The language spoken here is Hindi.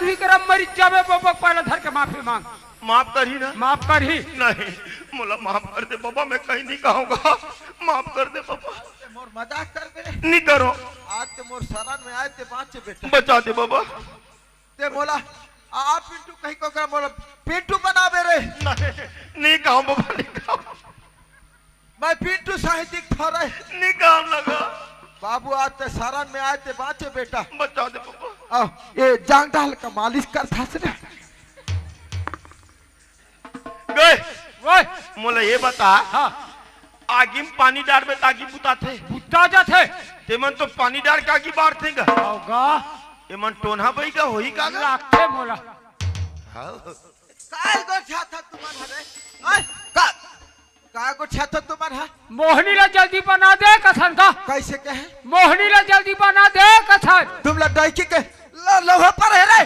तू ही करम मरी जावे बाबा पहले धर के माफी मांग। माफ करी ना? माफ कर ही नहीं मोला माफ कर दे बाबा, मैं कहीं नहीं कहूँगा, माफ कर दे बाबा। मोर मजाक कर दे नहीं करो, आज ते मोर शरण में आए ते बाँचे बेटा। बचा दे बाबा। ते मोला आ पिंटू कहीं को कर मोला पिंटू बनावे रे। नहीं कहूँ बाबा, नहीं कहूँ, मैं पिंटू साहित्यिक थोड़े नहीं काम लगा। बाबू आज ते शरण में आए ते बाँचे बेटा। बचा दे बाबा। आओ ये जांग डाल का मालिश कर था से गए ओए मोला ये बता, हां आगी में पानी डाल में तागी बुता थे बुता जाथे तेमन तो पानी डाल के आगी बार थे गा होगा एमन टोना बई का होई का गा? लाखे मोला काय गो छाता तुम्हारा रे? ओए का काय गो छाता तुम्हारा? मोहनी ला जल्दी बना दे कथन का। कैसे कहे? मोहनी ला जल्दी बना दे कथन। तुम लड़ाई के लोहा पर है रे।